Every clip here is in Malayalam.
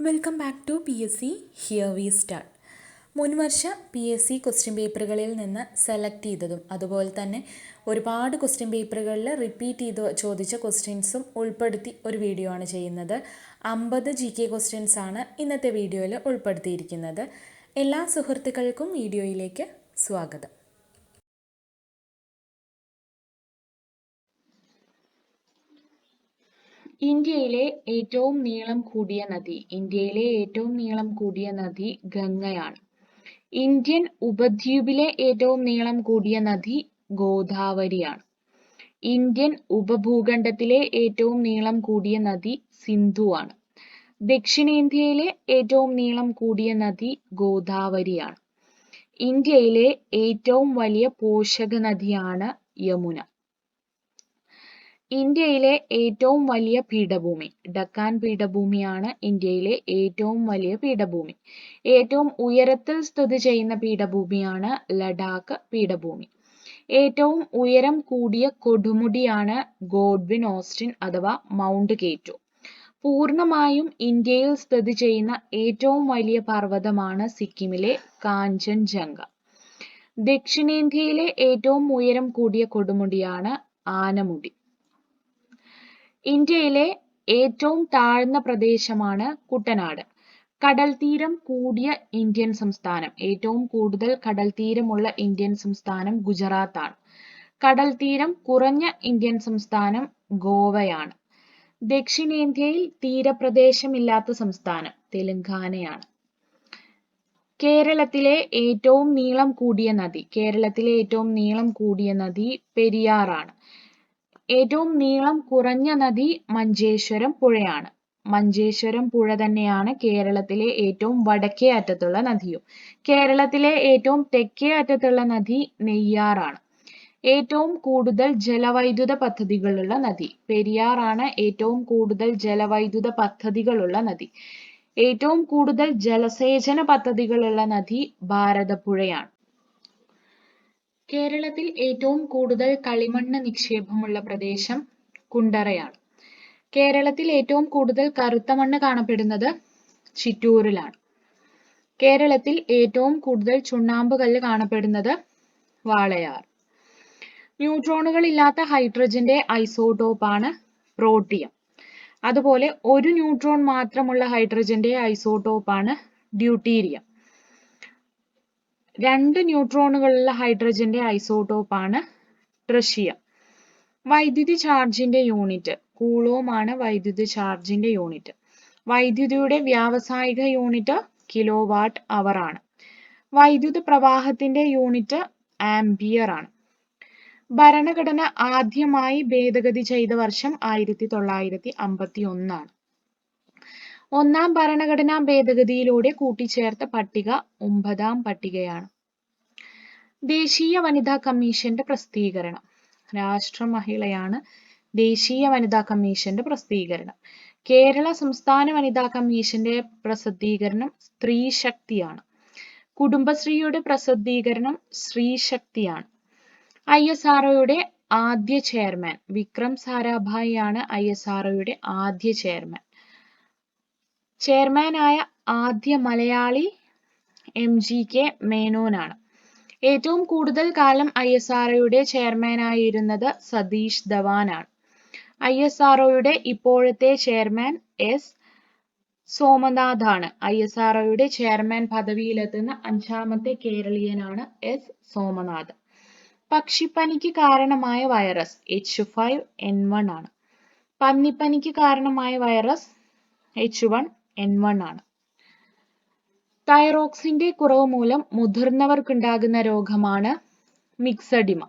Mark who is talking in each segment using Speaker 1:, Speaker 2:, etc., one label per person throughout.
Speaker 1: Welcome back to PSC here we start. മുൻവർഷ PSC ക്വസ്റ്റ്യൻ പേപ്പറുകളിൽ നിന്ന് സെലക്ട് ചെയ്തതും അതുപോലെ തന്നെ ഒരുപാട് ക്വസ്റ്റ്യൻ പേപ്പറുകളിൽ റിപ്പീറ്റ് ചെയ്ത് ചോദിച്ച ക്വസ്റ്റ്യൻസും ഉൾപ്പെടുത്തി ഒരു വീഡിയോ ആണ് ചെയ്യുന്നത്. 50 GK ക്വസ്റ്റ്യൻസ് ആണ് ഇന്നത്തെ വീഡിയോയിൽ ഉൾപ്പെടുത്തിയിരിക്കുന്നത്. എല്ലാ സുഹൃത്തുക്കൾക്കും വീഡിയോയിലേക്ക് സ്വാഗതം.
Speaker 2: ഇന്ത്യയിലെ ഏറ്റവും നീളം കൂടിയ നദി ഗംഗയാണ്. ഇന്ത്യൻ ഉപദ്വീപിലെ ഏറ്റവും നീളം കൂടിയ നദി ഗോദാവരിയാണ്. ഇന്ത്യൻ ഉപഭൂഖണ്ഡത്തിലെ ഏറ്റവും നീളം കൂടിയ നദി സിന്ധുവാണ്. ദക്ഷിണേന്ത്യയിലെ ഏറ്റവും നീളം കൂടിയ നദി ഗോദാവരിയാണ്. ഇന്ത്യയിലെ ഏറ്റവും വലിയ പോഷക നദിയാണ് യമുന. ഇന്ത്യയിലെ ഏറ്റവും വലിയ പീഠഭൂമി ഡക്കാൻ പീഠഭൂമിയാണ് ഇന്ത്യയിലെ ഏറ്റവും വലിയ പീഠഭൂമി. ഏറ്റവും ഉയരത്തിൽ സ്ഥിതി ചെയ്യുന്ന പീഠഭൂമിയാണ് ലഡാക്ക് പീഠഭൂമി. ഏറ്റവും ഉയരം കൂടിയ കൊടുമുടിയാണ് ഗോഡ്വിൻ ഓസ്റ്റിൻ അഥവാ മൗണ്ട് കേറ്റോ. പൂർണ്ണമായും ഇന്ത്യയിൽ സ്ഥിതി ചെയ്യുന്ന ഏറ്റവും വലിയ പർവ്വതമാണ് സിക്കിമിലെ കാഞ്ചൻജംഗ. ദക്ഷിണേന്ത്യയിലെ ഏറ്റവും ഉയരം കൂടിയ കൊടുമുടിയാണ് ആനമുടി. ഇന്ത്യയിലെ ഏറ്റവും താഴ്ന്ന പ്രദേശമാണ് കുട്ടനാട്. കടൽത്തീരം കൂടിയ ഇന്ത്യൻ സംസ്ഥാനം ഏറ്റവും കൂടുതൽ കടൽത്തീരമുള്ള ഇന്ത്യൻ സംസ്ഥാനം ഗുജറാത്താണ്. കടൽത്തീരം കുറഞ്ഞ ഇന്ത്യൻ സംസ്ഥാനം ഗോവയാണ്. ദക്ഷിണേന്ത്യയിൽ തീരപ്രദേശമില്ലാത്ത സംസ്ഥാനം തെലങ്കാനയാണ്. കേരളത്തിലെ ഏറ്റവും നീളം കൂടിയ നദി പെരിയാറാണ്. ഏറ്റവും നീളം കുറഞ്ഞ നദി മഞ്ചേശ്വരം പുഴയാണ്. മഞ്ചേശ്വരം പുഴ തന്നെയാണ് കേരളത്തിലെ ഏറ്റവും വടക്കേ അറ്റത്തുള്ള നദിയും. കേരളത്തിലെ ഏറ്റവും തെക്കേ അറ്റത്തുള്ള നദി നെയ്യാറാണ്. ഏറ്റവും കൂടുതൽ ജലവൈദ്യുത പദ്ധതികളുള്ള നദി പെരിയാറാണ്. ഏറ്റവും കൂടുതൽ ജലവൈദ്യുത പദ്ധതികളുള്ള നദി. ഏറ്റവും കൂടുതൽ ജലസേചന പദ്ധതികളുള്ള നദി ഭാരതപ്പുഴയാണ്. കേരളത്തിൽ ഏറ്റവും കൂടുതൽ കളിമണ്ണ് നിക്ഷേപമുള്ള പ്രദേശം കുണ്ടറയാണ്. കേരളത്തിൽ ഏറ്റവും കൂടുതൽ കറുത്ത മണ്ണ് കാണപ്പെടുന്നത് ചിറ്റൂരിലാണ്. കേരളത്തിൽ ഏറ്റവും കൂടുതൽ ചുണ്ണാമ്പ് കല്ല് കാണപ്പെടുന്നത് വാളയാർ. ന്യൂട്രോണുകൾ ഇല്ലാത്ത ഹൈഡ്രജന്റെ ഐസോടോപ്പാണ് പ്രോട്ടിയം. അതുപോലെ ഒരു ന്യൂട്രോൺ മാത്രമുള്ള ഹൈഡ്രജന്റെ ഐസോടോപ്പാണ് ഡ്യൂട്ടീരിയം. 2 ന്യൂട്രോണുകളുള്ള ഹൈഡ്രജന്റെ ഐസോടോപ്പാണ് ട്രിഷിയം. വൈദ്യുതി ചാർജിന്റെ യൂണിറ്റ് കൂളോം ആണ്. വൈദ്യുതി ചാർജിന്റെ യൂണിറ്റ്. വൈദ്യുതിയുടെ വ്യാവസായിക യൂണിറ്റ് കിലോവാട്ട് അവർ ആണ്. വൈദ്യുത പ്രവാഹത്തിന്റെ യൂണിറ്റ് ആംപിയർ ആണ്. ഭരണഘടന ആദ്യമായി ഭേദഗതി ചെയ്ത വർഷം 1951 ആണ്. ഒന്നാം ഭരണഘടനാ ഭേദഗതിയിലൂടെ കൂട്ടിച്ചേർത്ത പട്ടിക 9ാം പട്ടികയാണ്. ദേശീയ വനിതാ കമ്മീഷന്റെ പ്രസിദ്ധീകരണം രാഷ്ട്രമഹിളയാണ്. ദേശീയ വനിതാ കമ്മീഷന്റെ പ്രസിദ്ധീകരണം. കേരള സംസ്ഥാന വനിതാ കമ്മീഷന്റെ പ്രസിദ്ധീകരണം സ്ത്രീ ശക്തിയാണ്. കുടുംബശ്രീയുടെ പ്രസിദ്ധീകരണം സ്ത്രീ ശക്തിയാണ്. ISROയുടെ ആദ്യ ചെയർമാൻ വിക്രം സാരാഭായി ആണ്. ISROയുടെ ആദ്യ ചെയർമാനായ ആദ്യ മലയാളി MGK മേനോനാണ്. ഏറ്റവും കൂടുതൽ കാലം ISROയുടെ ചെയർമാനായിരുന്നത് സതീഷ് ധവാൻ ആണ്. ISROയുടെ ഇപ്പോഴത്തെ ചെയർമാൻ S സോമനാഥ് ആണ്. ISROയുടെ ചെയർമാൻ പദവിയിലെത്തുന്ന 5ാമത്തെ കേരളീയനാണ് S സോമനാഥ്. പക്ഷിപ്പനിക്ക് കാരണമായ വൈറസ് H5N1 ആണ്. പന്നിപ്പനിക്ക് കാരണമായ വൈറസ് H1N1 ആണ്. തൈറോക്സിന്റെ കുറവ് മൂലം മുതിർന്നവർക്കുണ്ടാകുന്ന രോഗമാണ് മിക്സഡിമ.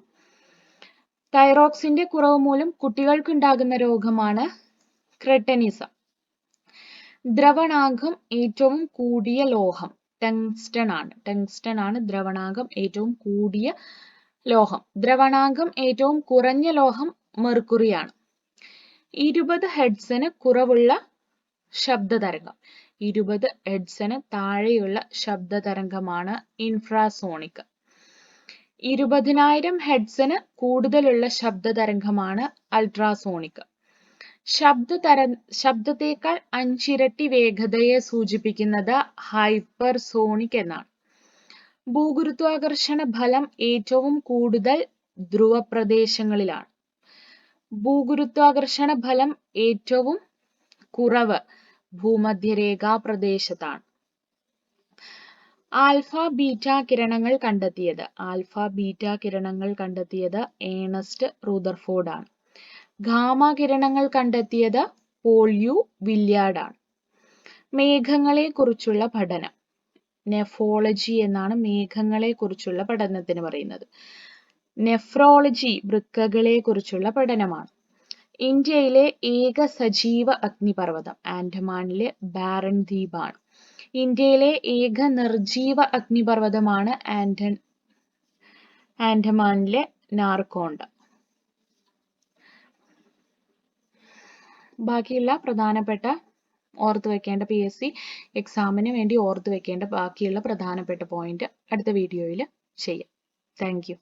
Speaker 2: തൈറോക്സിന്റെ കുറവ് മൂലം കുട്ടികൾക്കുണ്ടാകുന്ന രോഗമാണ് ക്രെട്ടനിസം. ദ്രവണാങ്കം ഏറ്റവും കൂടിയ ലോഹം ടങ്സ്റ്റൺ ആണ്. ദ്രവണാങ്കം ഏറ്റവും കൂടിയ ലോഹം. ദ്രവണാങ്കം ഏറ്റവും കുറഞ്ഞ ലോഹം മെർക്കുറിയാണ്. 20 ഹെർട്സിന് കുറവുള്ള ശബ്ദതരംഗം 20 ഹെർട്സിന് താഴെയുള്ള ശബ്ദതരംഗമാണ് ഇൻഫ്രാസോണിക്. 20,000 ഹെർട്സിന് കൂടുതലുള്ള ശബ്ദതരംഗമാണ് അൾട്രാസോണിക്. ശബ്ദത്തേക്കാൾ 5 ഇരട്ടി വേഗതയെ സൂചിപ്പിക്കുന്നത് ഹൈപ്പർസോണിക് എന്നാണ്. ഭൂഗുരുത്വാകർഷണ ബലം ഏറ്റവും കൂടുതൽ ധ്രുവപ്രദേശങ്ങളിലാണ്. ഭൂഗുരുത്വാകർഷണ ബലം ഏറ്റവും കുറവ് ഭൂമധ്യരേഖാ പ്രദേശത്താണ്. ആൽഫ ബീറ്റ കിരണങ്ങൾ കണ്ടെത്തിയത് ഏണസ്റ്റ് റൂദർഫോർഡ് ആണ്. ഗാമ കിരണങ്ങൾ കണ്ടെത്തിയത് പോൾ യു വില്യാർഡ് ആണ്. മേഘങ്ങളെ കുറിച്ചുള്ള പഠനം നെഫോളജി എന്നാണ് മേഘങ്ങളെ കുറിച്ചുള്ള പഠനത്തിന് പറയുന്നത്. നെഫ്രോളജി വൃക്കകളെ കുറിച്ചുള്ള പഠനമാണ്. ഇന്ത്യയിലെ ഏക സജീവ അഗ്നിപർവ്വതം ആൻഡമാനിലെ ബാരൻ ദ്വീപാണ്. ഇന്ത്യയിലെ ഏക നിർജീവ അഗ്നിപർവ്വതമാണ് ആൻഡമാനിലെ നാർക്കോണ്ട. ബാക്കിയുള്ള പ്രധാനപ്പെട്ട ഓർത്തു വെക്കേണ്ട PSC എക്സാമിന് വേണ്ടി ഓർത്തു വെക്കേണ്ട ബാക്കിയുള്ള പ്രധാനപ്പെട്ട പോയിന്റ് അടുത്ത വീഡിയോയിൽ ചെയ്യാം. Thank you.